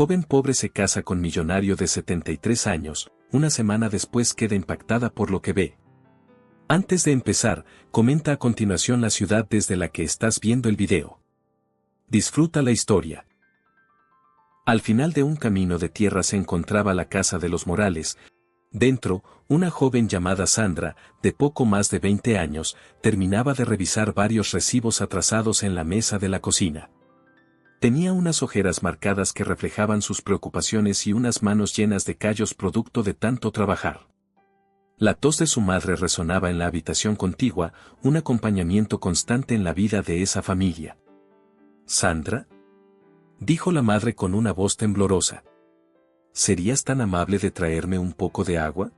Joven pobre se casa con millonario de 73 años, una semana después queda impactada por lo que ve. Antes de empezar, comenta a continuación la ciudad desde la que estás viendo el video. Disfruta la historia. Al final de un camino de tierra se encontraba la casa de los Morales. Dentro, una joven llamada Sandra, de poco más de 20 años, terminaba de revisar varios recibos atrasados en la mesa de la cocina. Tenía unas ojeras marcadas que reflejaban sus preocupaciones y unas manos llenas de callos producto de tanto trabajar. La tos de su madre resonaba en la habitación contigua, un acompañamiento constante en la vida de esa familia. ¿Sandra?, dijo la madre con una voz temblorosa. ¿Serías tan amable de traerme un poco de agua?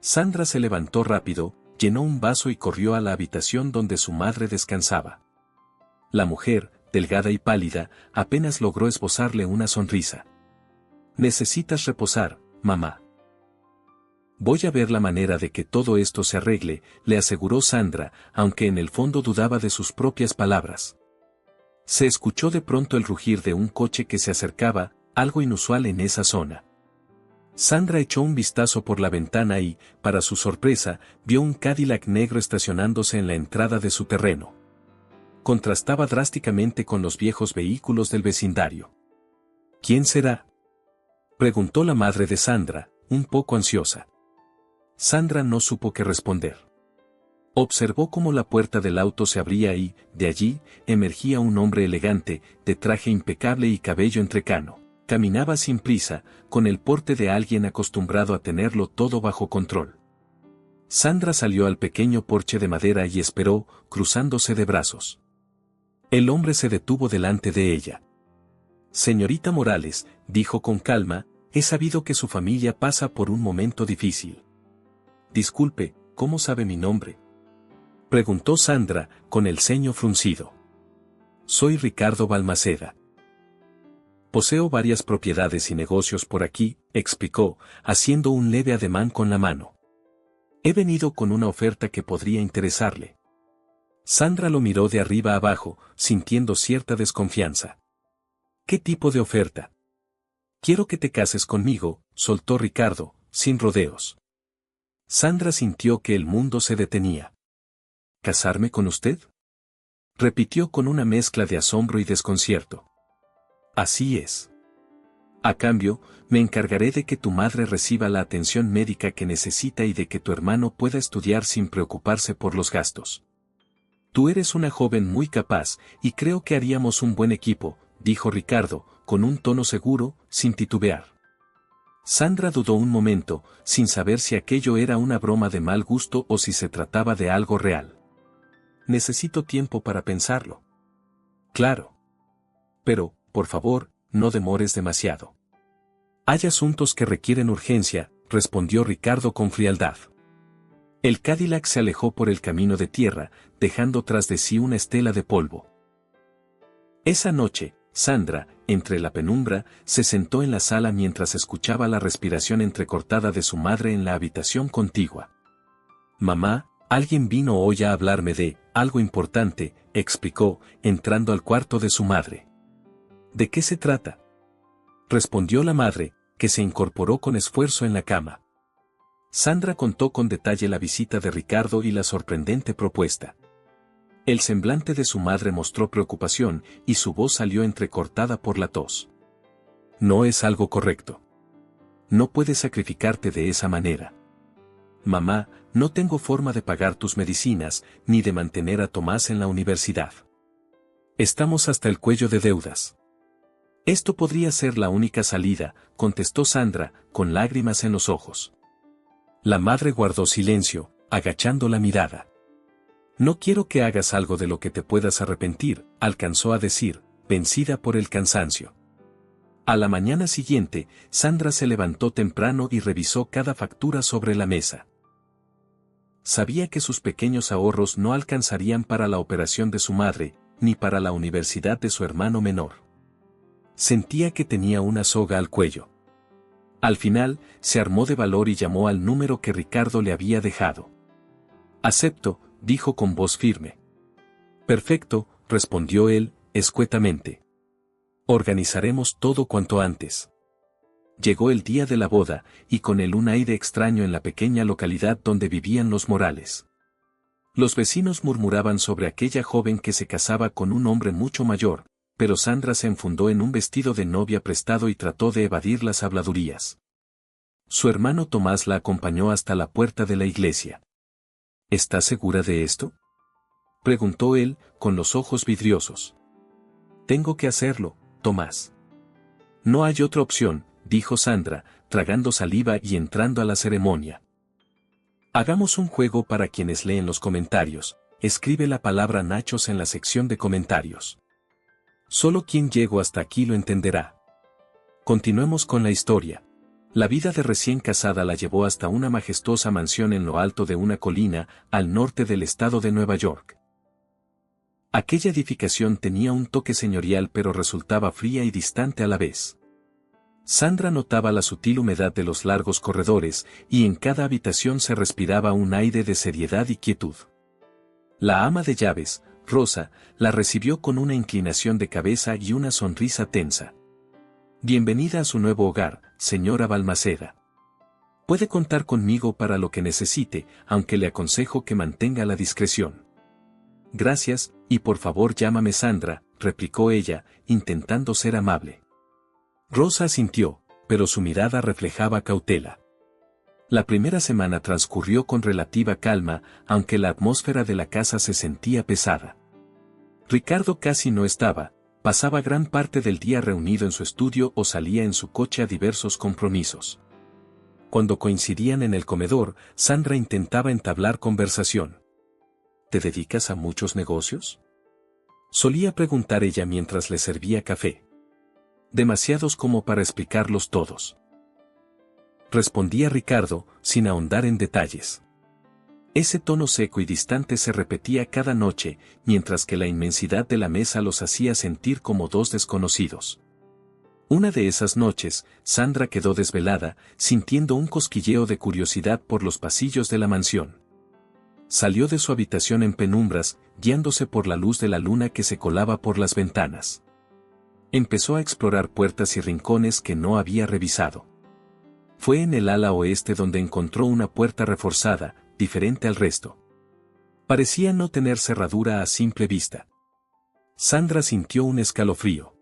Sandra se levantó rápido, llenó un vaso y corrió a la habitación donde su madre descansaba. La mujer, delgada y pálida, apenas logró esbozarle una sonrisa. Necesitas reposar, mamá. Voy a ver la manera de que todo esto se arregle, le aseguró Sandra, aunque en el fondo dudaba de sus propias palabras. Se escuchó de pronto el rugir de un coche que se acercaba, algo inusual en esa zona. Sandra echó un vistazo por la ventana y, para su sorpresa, vio un Cadillac negro estacionándose en la entrada de su terreno. Contrastaba drásticamente con los viejos vehículos del vecindario. ¿Quién será?, preguntó la madre de Sandra, un poco ansiosa. Sandra no supo qué responder. Observó cómo la puerta del auto se abría y, de allí, emergía un hombre elegante, de traje impecable y cabello entrecano. Caminaba sin prisa, con el porte de alguien acostumbrado a tenerlo todo bajo control. Sandra salió al pequeño porche de madera y esperó, cruzándose de brazos. El hombre se detuvo delante de ella. Señorita Morales, dijo con calma, he sabido que su familia pasa por un momento difícil. Disculpe, ¿cómo sabe mi nombre?, preguntó Sandra, con el ceño fruncido. Soy Ricardo Balmaceda. Poseo varias propiedades y negocios por aquí, explicó, haciendo un leve ademán con la mano. He venido con una oferta que podría interesarle. Sandra lo miró de arriba abajo, sintiendo cierta desconfianza. ¿Qué tipo de oferta? Quiero que te cases conmigo, soltó Ricardo, sin rodeos. Sandra sintió que el mundo se detenía. ¿Casarme con usted?, repitió con una mezcla de asombro y desconcierto. Así es. A cambio, me encargaré de que tu madre reciba la atención médica que necesita y de que tu hermano pueda estudiar sin preocuparse por los gastos. Tú eres una joven muy capaz, y creo que haríamos un buen equipo, dijo Ricardo, con un tono seguro, sin titubear. Sandra dudó un momento, sin saber si aquello era una broma de mal gusto o si se trataba de algo real. Necesito tiempo para pensarlo. Claro. Pero, por favor, no demores demasiado. Hay asuntos que requieren urgencia, respondió Ricardo con frialdad. El Cadillac se alejó por el camino de tierra, dejando tras de sí una estela de polvo. Esa noche, Sandra, entre la penumbra, se sentó en la sala mientras escuchaba la respiración entrecortada de su madre en la habitación contigua. Mamá, alguien vino hoy a hablarme de algo importante, explicó, entrando al cuarto de su madre. ¿De qué se trata?, respondió la madre, que se incorporó con esfuerzo en la cama. Sandra contó con detalle la visita de Ricardo y la sorprendente propuesta. El semblante de su madre mostró preocupación y su voz salió entrecortada por la tos. No es algo correcto. No puedes sacrificarte de esa manera. Mamá, no tengo forma de pagar tus medicinas, ni de mantener a Tomás en la universidad. Estamos hasta el cuello de deudas. Esto podría ser la única salida, contestó Sandra, con lágrimas en los ojos. La madre guardó silencio, agachando la mirada. No quiero que hagas algo de lo que te puedas arrepentir, alcanzó a decir, vencida por el cansancio. A la mañana siguiente, Sandra se levantó temprano y revisó cada factura sobre la mesa. Sabía que sus pequeños ahorros no alcanzarían para la operación de su madre, ni para la universidad de su hermano menor. Sentía que tenía una soga al cuello. Al final, se armó de valor y llamó al número que Ricardo le había dejado. Acepto, dijo con voz firme. Perfecto, respondió él, escuetamente. Organizaremos todo cuanto antes. Llegó el día de la boda, y con él un aire extraño en la pequeña localidad donde vivían los Morales. Los vecinos murmuraban sobre aquella joven que se casaba con un hombre mucho mayor, pero Sandra se enfundó en un vestido de novia prestado y trató de evadir las habladurías. Su hermano Tomás la acompañó hasta la puerta de la iglesia. ¿Estás segura de esto?, preguntó él, con los ojos vidriosos. Tengo que hacerlo, Tomás. No hay otra opción, dijo Sandra, tragando saliva y entrando a la ceremonia. Hagamos un juego para quienes leen los comentarios. Escribe la palabra nachos en la sección de comentarios. Solo quien llegó hasta aquí lo entenderá. Continuemos con la historia. La vida de recién casada la llevó hasta una majestuosa mansión en lo alto de una colina, al norte del estado de Nueva York. Aquella edificación tenía un toque señorial pero resultaba fría y distante a la vez. Sandra notaba la sutil humedad de los largos corredores, y en cada habitación se respiraba un aire de seriedad y quietud. La ama de llaves, Rosa, la recibió con una inclinación de cabeza y una sonrisa tensa. Bienvenida a su nuevo hogar, señora Balmaceda. Puede contar conmigo para lo que necesite, aunque le aconsejo que mantenga la discreción. Gracias, y por favor llámame Sandra, replicó ella, intentando ser amable. Rosa asintió, pero su mirada reflejaba cautela. La primera semana transcurrió con relativa calma, aunque la atmósfera de la casa se sentía pesada. Ricardo casi no estaba, pasaba gran parte del día reunido en su estudio o salía en su coche a diversos compromisos. Cuando coincidían en el comedor, Sandra intentaba entablar conversación. ¿Te dedicas a muchos negocios?, solía preguntar ella mientras le servía café. Demasiados como para explicarlos todos, respondía Ricardo, sin ahondar en detalles. Ese tono seco y distante se repetía cada noche, mientras que la inmensidad de la mesa los hacía sentir como dos desconocidos. Una de esas noches, Sandra quedó desvelada, sintiendo un cosquilleo de curiosidad por los pasillos de la mansión. Salió de su habitación en penumbras, guiándose por la luz de la luna que se colaba por las ventanas. Empezó a explorar puertas y rincones que no había revisado. Fue en el ala oeste donde encontró una puerta reforzada, diferente al resto. Parecía no tener cerradura a simple vista. Sandra sintió un escalofrío.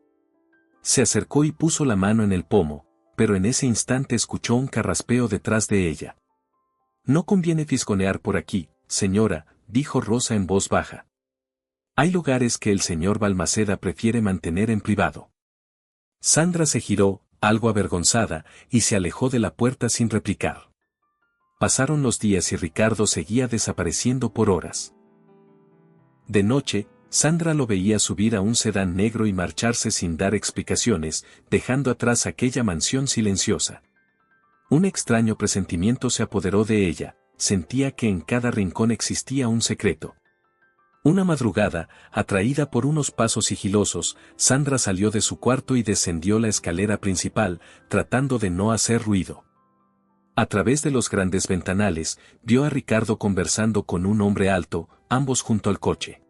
Se acercó y puso la mano en el pomo, pero en ese instante escuchó un carraspeo detrás de ella. No conviene fisgonear por aquí, señora, dijo Rosa en voz baja. Hay lugares que el señor Balmaceda prefiere mantener en privado. Sandra se giró, algo avergonzada, y se alejó de la puerta sin replicar. Pasaron los días y Ricardo seguía desapareciendo por horas. De noche, Sandra lo veía subir a un sedán negro y marcharse sin dar explicaciones, dejando atrás aquella mansión silenciosa. Un extraño presentimiento se apoderó de ella, sentía que en cada rincón existía un secreto. Una madrugada, atraída por unos pasos sigilosos, Sandra salió de su cuarto y descendió la escalera principal, tratando de no hacer ruido. A través de los grandes ventanales, vio a Ricardo conversando con un hombre alto, ambos junto al coche.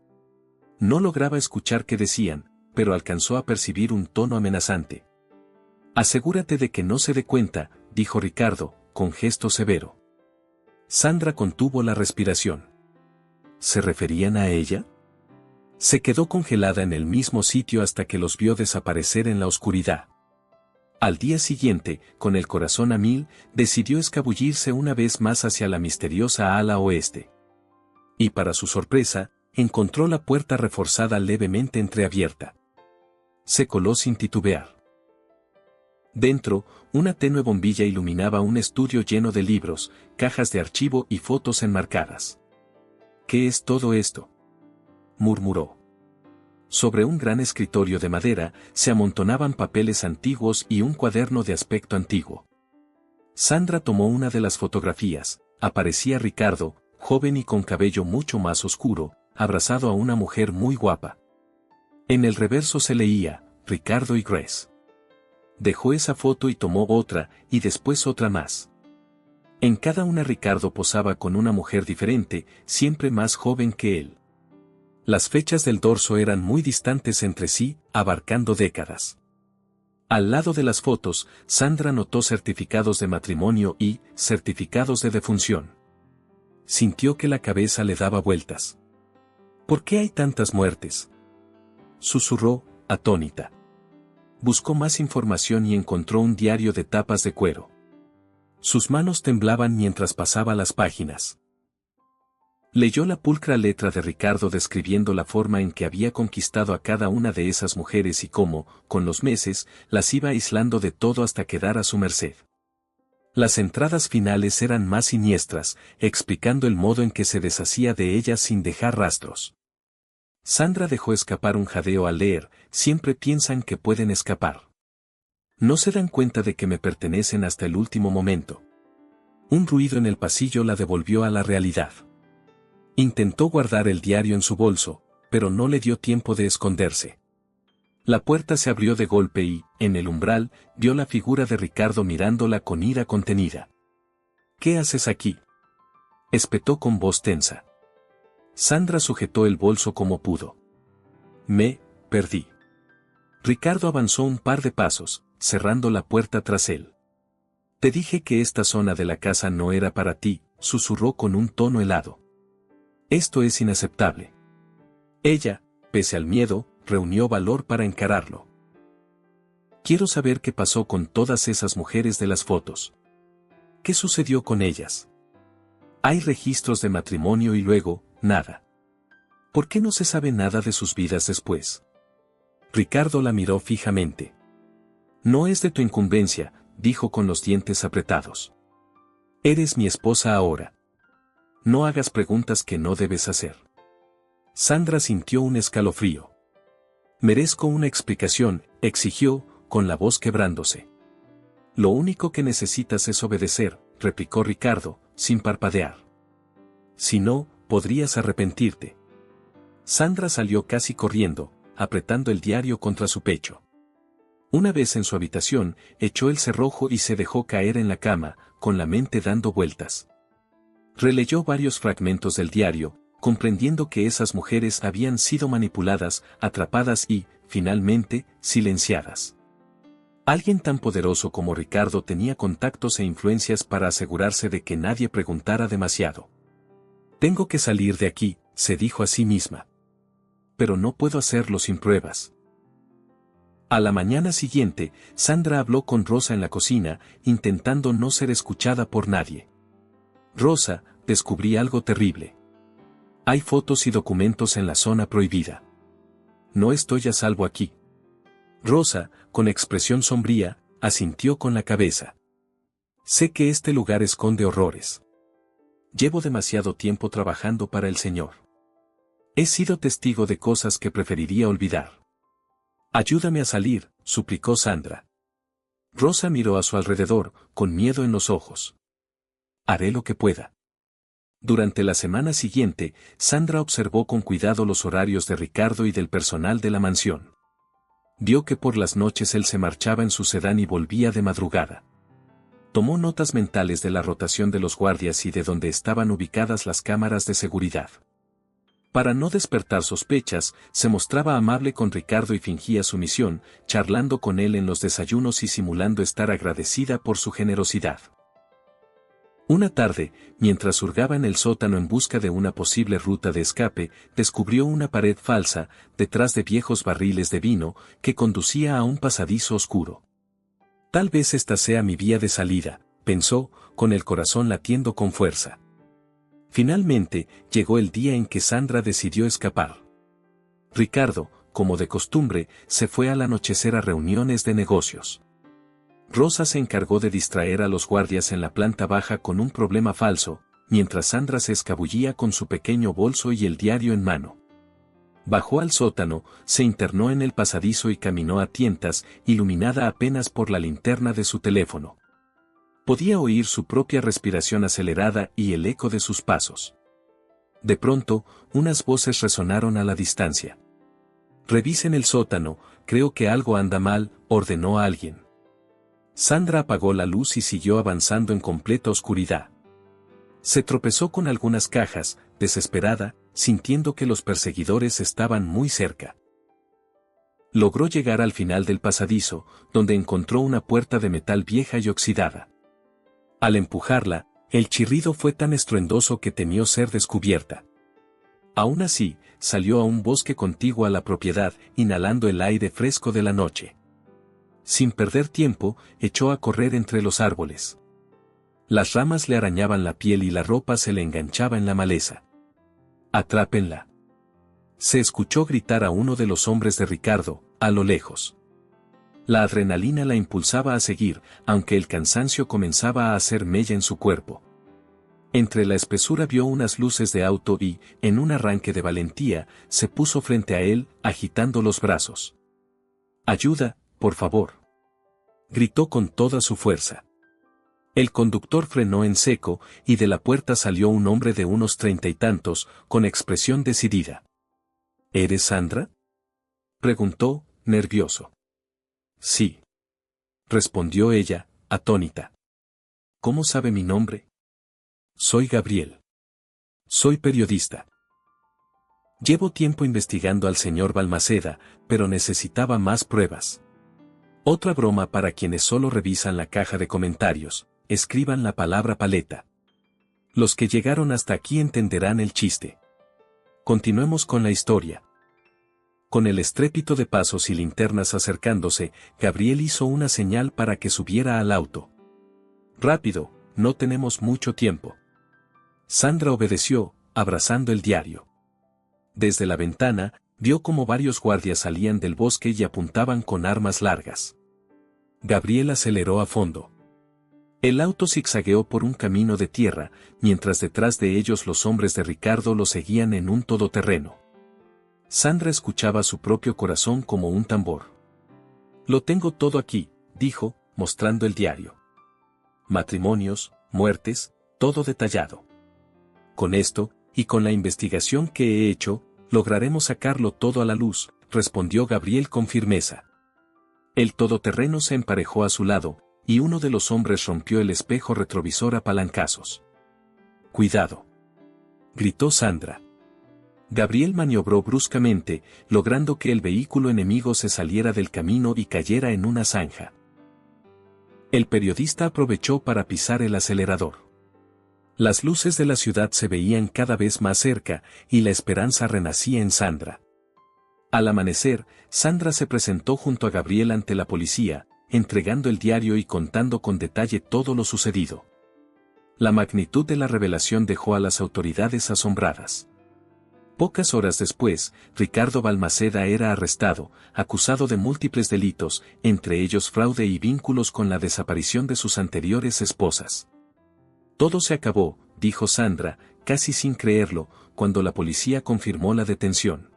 No lograba escuchar qué decían, pero alcanzó a percibir un tono amenazante. Asegúrate de que no se dé cuenta, dijo Ricardo, con gesto severo. Sandra contuvo la respiración. ¿Se referían a ella? Se quedó congelada en el mismo sitio hasta que los vio desaparecer en la oscuridad. Al día siguiente, con el corazón a mil, decidió escabullirse una vez más hacia la misteriosa ala oeste. Y para su sorpresa, encontró la puerta reforzada levemente entreabierta. Se coló sin titubear. Dentro, una tenue bombilla iluminaba un estudio lleno de libros, cajas de archivo y fotos enmarcadas. ¿Qué es todo esto?, murmuró. Sobre un gran escritorio de madera, se amontonaban papeles antiguos y un cuaderno de aspecto antiguo. Sandra tomó una de las fotografías. Aparecía Ricardo, joven y con cabello mucho más oscuro, abrazado a una mujer muy guapa. En el reverso se leía, Ricardo y Grace. Dejó esa foto y tomó otra, y después otra más. En cada una Ricardo posaba con una mujer diferente, siempre más joven que él. Las fechas del dorso eran muy distantes entre sí, abarcando décadas. Al lado de las fotos, Sandra notó certificados de matrimonio y certificados de defunción. Sintió que la cabeza le daba vueltas. ¿Por qué hay tantas muertes?, susurró, atónita. Buscó más información y encontró un diario de tapas de cuero. Sus manos temblaban mientras pasaba las páginas. Leyó la pulcra letra de Ricardo describiendo la forma en que había conquistado a cada una de esas mujeres y cómo, con los meses, las iba aislando de todo hasta quedar a su merced. Las entradas finales eran más siniestras, explicando el modo en que se deshacía de ellas sin dejar rastros. Sandra dejó escapar un jadeo al leer, siempre piensan que pueden escapar. No se dan cuenta de que me pertenecen hasta el último momento. Un ruido en el pasillo la devolvió a la realidad. Intentó guardar el diario en su bolso, pero no le dio tiempo de esconderse. La puerta se abrió de golpe y, en el umbral, vio la figura de Ricardo mirándola con ira contenida. ¿Qué haces aquí?, espetó con voz tensa. Sandra sujetó el bolso como pudo. Me perdí. Ricardo avanzó un par de pasos, cerrando la puerta tras él. Te dije que esta zona de la casa no era para ti, susurró con un tono helado. Esto es inaceptable. Ella, pese al miedo, reunió valor para encararlo. Quiero saber qué pasó con todas esas mujeres de las fotos. ¿Qué sucedió con ellas? Hay registros de matrimonio y luego, nada. ¿Por qué no se sabe nada de sus vidas después? Ricardo la miró fijamente. No es de tu incumbencia, dijo con los dientes apretados. Eres mi esposa ahora. No hagas preguntas que no debes hacer. Sandra sintió un escalofrío. Merezco una explicación, exigió, con la voz quebrándose. Lo único que necesitas es obedecer, replicó Ricardo, sin parpadear. Si no, podrías arrepentirte. Sandra salió casi corriendo, apretando el diario contra su pecho. Una vez en su habitación, echó el cerrojo y se dejó caer en la cama, con la mente dando vueltas. Releyó varios fragmentos del diario, comprendiendo que esas mujeres habían sido manipuladas, atrapadas y, finalmente, silenciadas. Alguien tan poderoso como Ricardo tenía contactos e influencias para asegurarse de que nadie preguntara demasiado. Tengo que salir de aquí, se dijo a sí misma. Pero no puedo hacerlo sin pruebas. A la mañana siguiente, Sandra habló con Rosa en la cocina, intentando no ser escuchada por nadie. Rosa, descubrí algo terrible. Hay fotos y documentos en la zona prohibida. No estoy a salvo aquí. Rosa, con expresión sombría, asintió con la cabeza. Sé que este lugar esconde horrores. Llevo demasiado tiempo trabajando para el Señor. He sido testigo de cosas que preferiría olvidar. Ayúdame a salir, suplicó Sandra. Rosa miró a su alrededor, con miedo en los ojos. Haré lo que pueda. Durante la semana siguiente, Sandra observó con cuidado los horarios de Ricardo y del personal de la mansión. Vio que por las noches él se marchaba en su sedán y volvía de madrugada. Tomó notas mentales de la rotación de los guardias y de dónde estaban ubicadas las cámaras de seguridad. Para no despertar sospechas, se mostraba amable con Ricardo y fingía sumisión, charlando con él en los desayunos y simulando estar agradecida por su generosidad. Una tarde, mientras hurgaba en el sótano en busca de una posible ruta de escape, descubrió una pared falsa, detrás de viejos barriles de vino, que conducía a un pasadizo oscuro. Tal vez esta sea mi vía de salida, pensó, con el corazón latiendo con fuerza. Finalmente, llegó el día en que Sandra decidió escapar. Ricardo, como de costumbre, se fue al anochecer a reuniones de negocios. Rosa se encargó de distraer a los guardias en la planta baja con un problema falso, mientras Sandra se escabullía con su pequeño bolso y el diario en mano. Bajó al sótano, se internó en el pasadizo y caminó a tientas, iluminada apenas por la linterna de su teléfono. Podía oír su propia respiración acelerada y el eco de sus pasos. De pronto, unas voces resonaron a la distancia. «Revisen el sótano, creo que algo anda mal», ordenó a alguien. Sandra apagó la luz y siguió avanzando en completa oscuridad. Se tropezó con algunas cajas, desesperada, sintiendo que los perseguidores estaban muy cerca. Logró llegar al final del pasadizo, donde encontró una puerta de metal vieja y oxidada. Al empujarla, el chirrido fue tan estruendoso que temió ser descubierta. Aún así, salió a un bosque contiguo a la propiedad, inhalando el aire fresco de la noche. Sin perder tiempo, echó a correr entre los árboles. Las ramas le arañaban la piel y la ropa se le enganchaba en la maleza. «¡Atrápenla!», se escuchó gritar a uno de los hombres de Ricardo, a lo lejos. La adrenalina la impulsaba a seguir, aunque el cansancio comenzaba a hacer mella en su cuerpo. Entre la espesura vio unas luces de auto y, en un arranque de valentía, se puso frente a él, agitando los brazos. «¡Ayuda, por favor!», gritó con toda su fuerza. El conductor frenó en seco, y de la puerta salió un hombre de unos 30 y tantos, con expresión decidida. «¿Eres Sandra?», preguntó, nervioso. «Sí», respondió ella, atónita. «¿Cómo sabe mi nombre?». «Soy Gabriel. Soy periodista. Llevo tiempo investigando al señor Balmaceda, pero necesitaba más pruebas. Otra broma para quienes solo revisan la caja de comentarios, escriban la palabra paleta. Los que llegaron hasta aquí entenderán el chiste. Continuemos con la historia». Con el estrépito de pasos y linternas acercándose, Gabriel hizo una señal para que subiera al auto. «Rápido, no tenemos mucho tiempo». Sandra obedeció, abrazando el diario. Desde la ventana, vio cómo varios guardias salían del bosque y apuntaban con armas largas. Gabriel aceleró a fondo. El auto zigzagueó por un camino de tierra, mientras detrás de ellos los hombres de Ricardo lo seguían en un todoterreno. Sandra escuchaba su propio corazón como un tambor. «Lo tengo todo aquí», dijo, mostrando el diario. «Matrimonios, muertes, todo detallado. Con esto, y con la investigación que he hecho, lograremos sacarlo todo a la luz», respondió Gabriel con firmeza. El todoterreno se emparejó a su lado, y uno de los hombres rompió el espejo retrovisor a palancazos. «Cuidado», gritó Sandra. Gabriel maniobró bruscamente, logrando que el vehículo enemigo se saliera del camino y cayera en una zanja. El periodista aprovechó para pisar el acelerador. Las luces de la ciudad se veían cada vez más cerca, y la esperanza renacía en Sandra. Al amanecer, Sandra se presentó junto a Gabriel ante la policía, entregando el diario y contando con detalle todo lo sucedido. La magnitud de la revelación dejó a las autoridades asombradas. Pocas horas después, Ricardo Balmaceda era arrestado, acusado de múltiples delitos, entre ellos fraude y vínculos con la desaparición de sus anteriores esposas. «Todo se acabó», dijo Sandra, casi sin creerlo, cuando la policía confirmó la detención.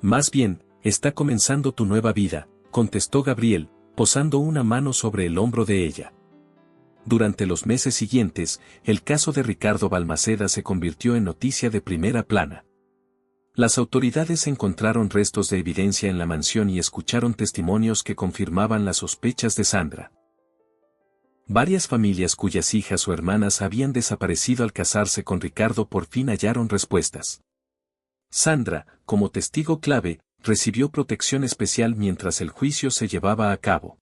«Más bien, está comenzando tu nueva vida», contestó Gabriel, posando una mano sobre el hombro de ella. Durante los meses siguientes, el caso de Ricardo Balmaceda se convirtió en noticia de primera plana. Las autoridades encontraron restos de evidencia en la mansión y escucharon testimonios que confirmaban las sospechas de Sandra. Varias familias cuyas hijas o hermanas habían desaparecido al casarse con Ricardo por fin hallaron respuestas. Sandra, como testigo clave, recibió protección especial mientras el juicio se llevaba a cabo.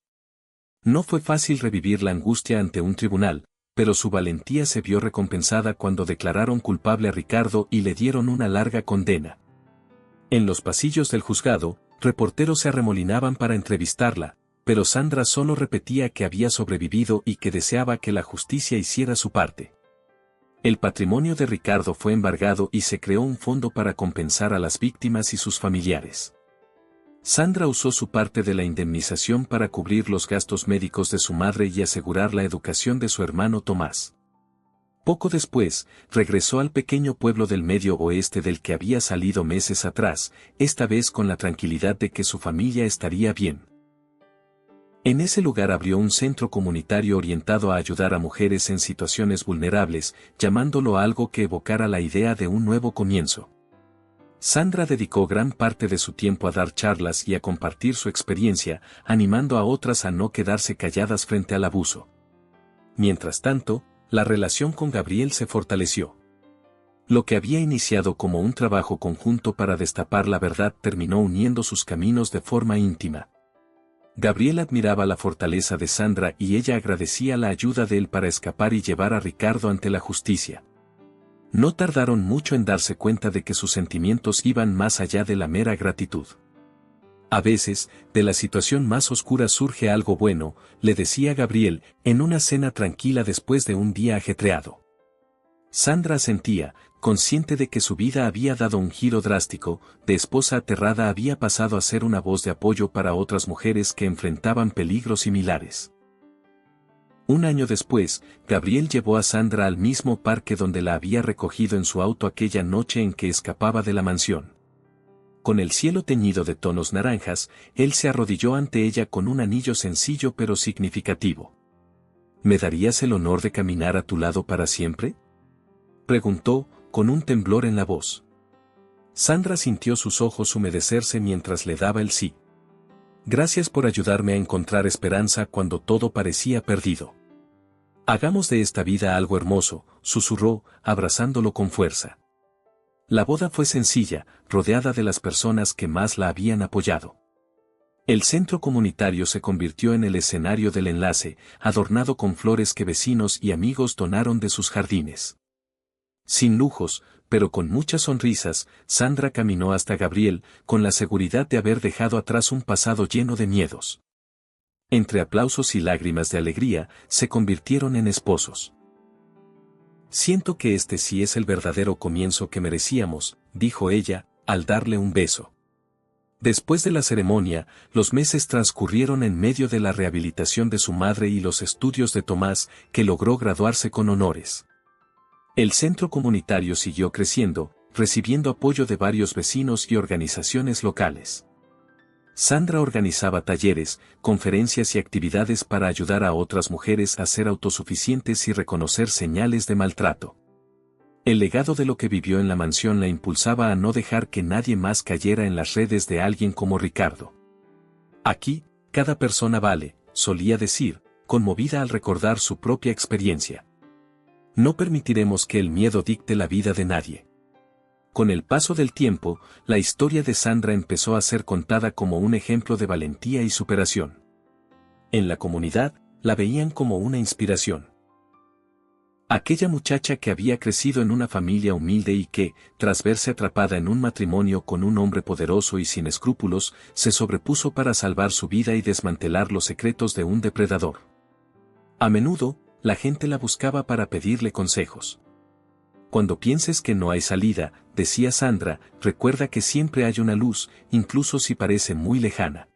No fue fácil revivir la angustia ante un tribunal, pero su valentía se vio recompensada cuando declararon culpable a Ricardo y le dieron una larga condena. En los pasillos del juzgado, reporteros se arremolinaban para entrevistarla, pero Sandra solo repetía que había sobrevivido y que deseaba que la justicia hiciera su parte. El patrimonio de Ricardo fue embargado y se creó un fondo para compensar a las víctimas y sus familiares. Sandra usó su parte de la indemnización para cubrir los gastos médicos de su madre y asegurar la educación de su hermano Tomás. Poco después, regresó al pequeño pueblo del Medio Oeste del que había salido meses atrás, esta vez con la tranquilidad de que su familia estaría bien. En ese lugar abrió un centro comunitario orientado a ayudar a mujeres en situaciones vulnerables, llamándolo algo que evocara la idea de un nuevo comienzo. Sandra dedicó gran parte de su tiempo a dar charlas y a compartir su experiencia, animando a otras a no quedarse calladas frente al abuso. Mientras tanto, la relación con Gabriel se fortaleció. Lo que había iniciado como un trabajo conjunto para destapar la verdad terminó uniendo sus caminos de forma íntima. Gabriel admiraba la fortaleza de Sandra y ella agradecía la ayuda de él para escapar y llevar a Ricardo ante la justicia. No tardaron mucho en darse cuenta de que sus sentimientos iban más allá de la mera gratitud. A veces, de la situación más oscura surge algo bueno, le decía Gabriel, en una cena tranquila después de un día ajetreado. Sandra sentía, consciente de que su vida había dado un giro drástico, de esposa aterrada había pasado a ser una voz de apoyo para otras mujeres que enfrentaban peligros similares. Un año después, Gabriel llevó a Sandra al mismo parque donde la había recogido en su auto aquella noche en que escapaba de la mansión. Con el cielo teñido de tonos naranjas, él se arrodilló ante ella con un anillo sencillo pero significativo. ¿Me darías el honor de caminar a tu lado para siempre?, preguntó, con un temblor en la voz. Sandra sintió sus ojos humedecerse mientras le daba el sí. Gracias por ayudarme a encontrar esperanza cuando todo parecía perdido. Hagamos de esta vida algo hermoso, susurró, abrazándolo con fuerza. La boda fue sencilla, rodeada de las personas que más la habían apoyado. El centro comunitario se convirtió en el escenario del enlace, adornado con flores que vecinos y amigos donaron de sus jardines. Sin lujos, pero con muchas sonrisas, Sandra caminó hasta Gabriel, con la seguridad de haber dejado atrás un pasado lleno de miedos. Entre aplausos y lágrimas de alegría, se convirtieron en esposos. Siento que este sí es el verdadero comienzo que merecíamos, dijo ella, al darle un beso. Después de la ceremonia, los meses transcurrieron en medio de la rehabilitación de su madre y los estudios de Tomás, que logró graduarse con honores. El centro comunitario siguió creciendo, recibiendo apoyo de varios vecinos y organizaciones locales. Sandra organizaba talleres, conferencias y actividades para ayudar a otras mujeres a ser autosuficientes y reconocer señales de maltrato. El legado de lo que vivió en la mansión la impulsaba a no dejar que nadie más cayera en las redes de alguien como Ricardo. Aquí, cada persona vale, solía decir, conmovida al recordar su propia experiencia. No permitiremos que el miedo dicte la vida de nadie. Con el paso del tiempo, la historia de Sandra empezó a ser contada como un ejemplo de valentía y superación. En la comunidad, la veían como una inspiración. Aquella muchacha que había crecido en una familia humilde y que, tras verse atrapada en un matrimonio con un hombre poderoso y sin escrúpulos, se sobrepuso para salvar su vida y desmantelar los secretos de un depredador. A menudo, la gente la buscaba para pedirle consejos. Cuando pienses que no hay salida, decía Sandra, recuerda que siempre hay una luz, incluso si parece muy lejana.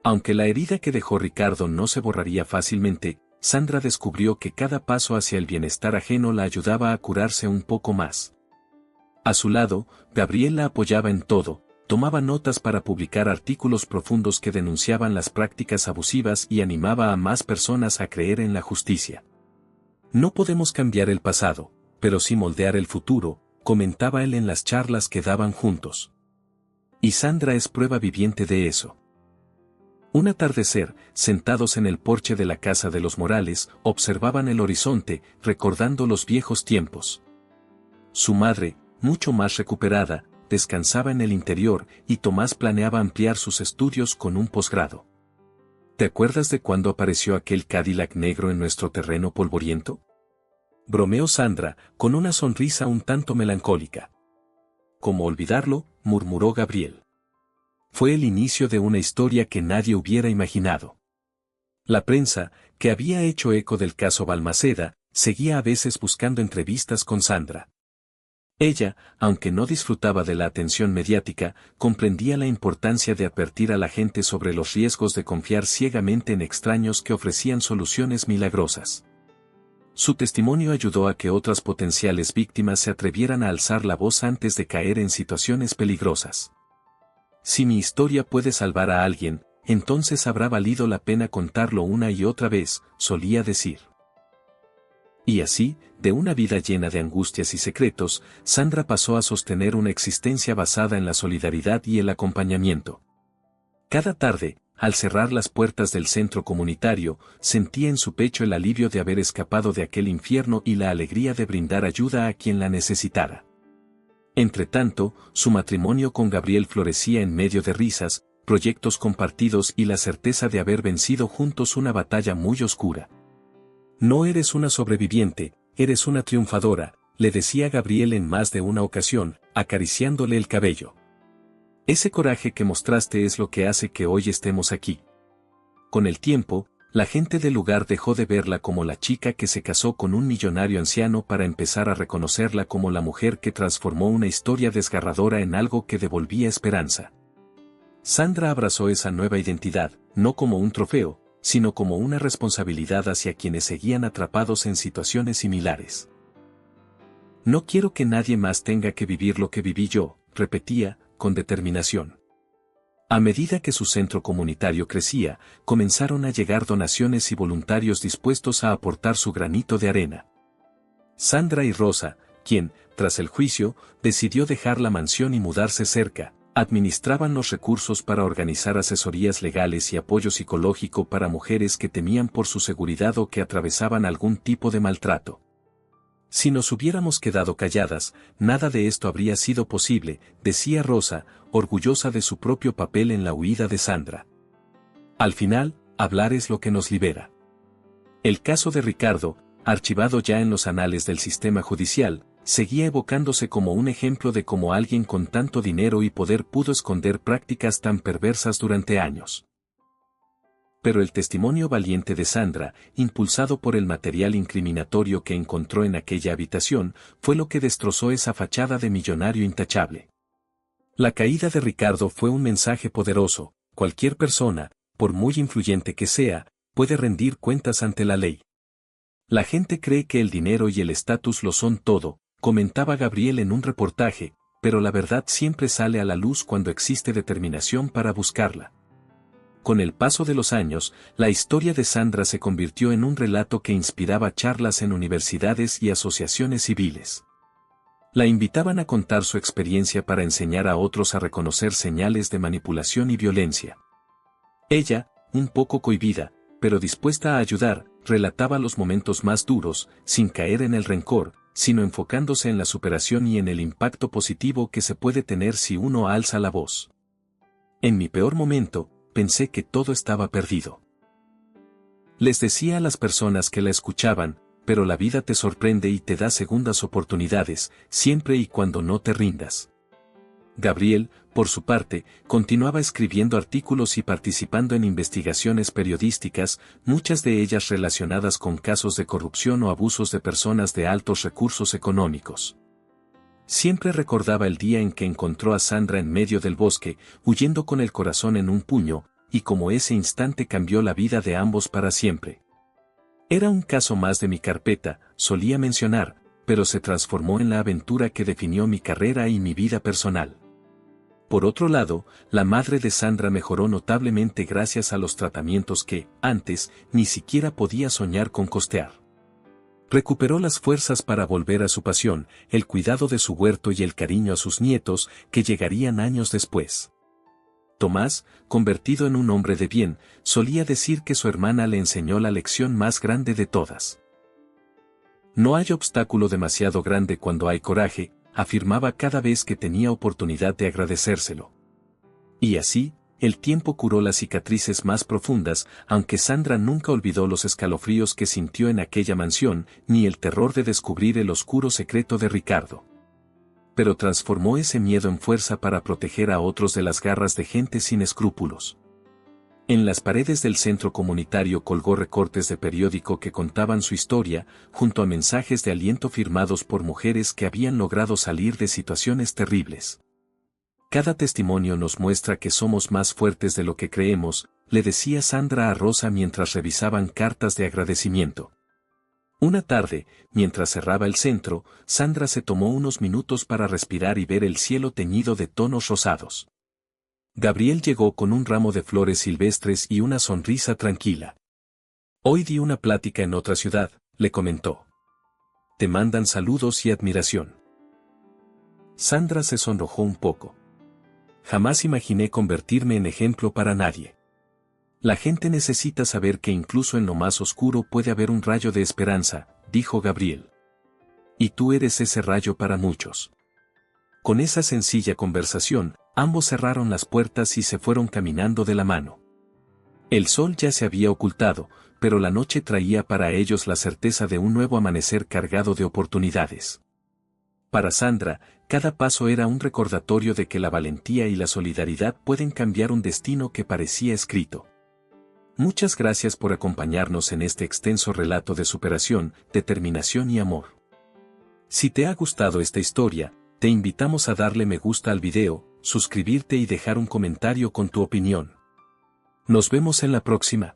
Aunque la herida que dejó Ricardo no se borraría fácilmente, Sandra descubrió que cada paso hacia el bienestar ajeno la ayudaba a curarse un poco más. A su lado, Gabriel la apoyaba en todo, tomaba notas para publicar artículos profundos que denunciaban las prácticas abusivas y animaba a más personas a creer en la justicia. No podemos cambiar el pasado, pero sí moldear el futuro, comentaba él en las charlas que daban juntos. Y Sandra es prueba viviente de eso. Un atardecer, sentados en el porche de la casa de los Morales, observaban el horizonte, recordando los viejos tiempos. Su madre, mucho más recuperada, descansaba en el interior y Tomás planeaba ampliar sus estudios con un posgrado. ¿Te acuerdas de cuando apareció aquel Cadillac negro en nuestro terreno polvoriento?, bromeó Sandra, con una sonrisa un tanto melancólica. ¿Cómo olvidarlo?, murmuró Gabriel. Fue el inicio de una historia que nadie hubiera imaginado. La prensa, que había hecho eco del caso Balmaceda, seguía a veces buscando entrevistas con Sandra. Ella, aunque no disfrutaba de la atención mediática, comprendía la importancia de advertir a la gente sobre los riesgos de confiar ciegamente en extraños que ofrecían soluciones milagrosas. Su testimonio ayudó a que otras potenciales víctimas se atrevieran a alzar la voz antes de caer en situaciones peligrosas. Si mi historia puede salvar a alguien, entonces habrá valido la pena contarlo una y otra vez, solía decir. Y así, de una vida llena de angustias y secretos, Sandra pasó a sostener una existencia basada en la solidaridad y el acompañamiento. Cada tarde, al cerrar las puertas del centro comunitario, sentía en su pecho el alivio de haber escapado de aquel infierno y la alegría de brindar ayuda a quien la necesitara. Entretanto, su matrimonio con Gabriel florecía en medio de risas, proyectos compartidos y la certeza de haber vencido juntos una batalla muy oscura. No eres una sobreviviente, eres una triunfadora, le decía Gabriel en más de una ocasión, acariciándole el cabello. Ese coraje que mostraste es lo que hace que hoy estemos aquí. Con el tiempo, la gente del lugar dejó de verla como la chica que se casó con un millonario anciano para empezar a reconocerla como la mujer que transformó una historia desgarradora en algo que devolvía esperanza. Sandra abrazó esa nueva identidad, no como un trofeo, sino como una responsabilidad hacia quienes seguían atrapados en situaciones similares. No quiero que nadie más tenga que vivir lo que viví yo, repetía, con determinación. A medida que su centro comunitario crecía, comenzaron a llegar donaciones y voluntarios dispuestos a aportar su granito de arena. Sandra y Rosa, quien, tras el juicio, decidió dejar la mansión y mudarse cerca, administraban los recursos para organizar asesorías legales y apoyo psicológico para mujeres que temían por su seguridad o que atravesaban algún tipo de maltrato. Si nos hubiéramos quedado calladas, nada de esto habría sido posible, decía Rosa, orgullosa de su propio papel en la huida de Sandra. Al final, hablar es lo que nos libera. El caso de Ricardo, archivado ya en los anales del sistema judicial, seguía evocándose como un ejemplo de cómo alguien con tanto dinero y poder pudo esconder prácticas tan perversas durante años. Pero el testimonio valiente de Sandra, impulsado por el material incriminatorio que encontró en aquella habitación, fue lo que destrozó esa fachada de millonario intachable. La caída de Ricardo fue un mensaje poderoso: cualquier persona, por muy influyente que sea, puede rendir cuentas ante la ley. La gente cree que el dinero y el estatus lo son todo, comentaba Gabriel en un reportaje, pero la verdad siempre sale a la luz cuando existe determinación para buscarla. Con el paso de los años, la historia de Sandra se convirtió en un relato que inspiraba charlas en universidades y asociaciones civiles. La invitaban a contar su experiencia para enseñar a otros a reconocer señales de manipulación y violencia. Ella, un poco cohibida, pero dispuesta a ayudar, relataba los momentos más duros, sin caer en el rencor, sino enfocándose en la superación y en el impacto positivo que se puede tener si uno alza la voz. En mi peor momento, pensé que todo estaba perdido. Les decía a las personas que la escuchaban, pero la vida te sorprende y te da segundas oportunidades, siempre y cuando no te rindas. Gabriel, por su parte, continuaba escribiendo artículos y participando en investigaciones periodísticas, muchas de ellas relacionadas con casos de corrupción o abusos de personas de altos recursos económicos. Siempre recordaba el día en que encontró a Sandra en medio del bosque, huyendo con el corazón en un puño, y cómo ese instante cambió la vida de ambos para siempre. Era un caso más de mi carpeta, solía mencionar, pero se transformó en la aventura que definió mi carrera y mi vida personal. Por otro lado, la madre de Sandra mejoró notablemente gracias a los tratamientos que, antes, ni siquiera podía soñar con costear. Recuperó las fuerzas para volver a su pasión, el cuidado de su huerto y el cariño a sus nietos, que llegarían años después. Tomás, convertido en un hombre de bien, solía decir que su hermana le enseñó la lección más grande de todas. No hay obstáculo demasiado grande cuando hay coraje, afirmaba cada vez que tenía oportunidad de agradecérselo. Y así, el tiempo curó las cicatrices más profundas, aunque Sandra nunca olvidó los escalofríos que sintió en aquella mansión, ni el terror de descubrir el oscuro secreto de Ricardo. Pero transformó ese miedo en fuerza para proteger a otros de las garras de gente sin escrúpulos. En las paredes del centro comunitario colgó recortes de periódico que contaban su historia, junto a mensajes de aliento firmados por mujeres que habían logrado salir de situaciones terribles. Cada testimonio nos muestra que somos más fuertes de lo que creemos, le decía Sandra a Rosa mientras revisaban cartas de agradecimiento. Una tarde, mientras cerraba el centro, Sandra se tomó unos minutos para respirar y ver el cielo teñido de tonos rosados. Gabriel llegó con un ramo de flores silvestres y una sonrisa tranquila. Hoy di una plática en otra ciudad, le comentó. Te mandan saludos y admiración. Sandra se sonrojó un poco. Jamás imaginé convertirme en ejemplo para nadie. La gente necesita saber que incluso en lo más oscuro puede haber un rayo de esperanza, dijo Gabriel. Y tú eres ese rayo para muchos. Con esa sencilla conversación, ambos cerraron las puertas y se fueron caminando de la mano. El sol ya se había ocultado, pero la noche traía para ellos la certeza de un nuevo amanecer cargado de oportunidades. Para Sandra, cada paso era un recordatorio de que la valentía y la solidaridad pueden cambiar un destino que parecía escrito. Muchas gracias por acompañarnos en este extenso relato de superación, determinación y amor. Si te ha gustado esta historia, te invitamos a darle me gusta al video, suscribirte y dejar un comentario con tu opinión. Nos vemos en la próxima.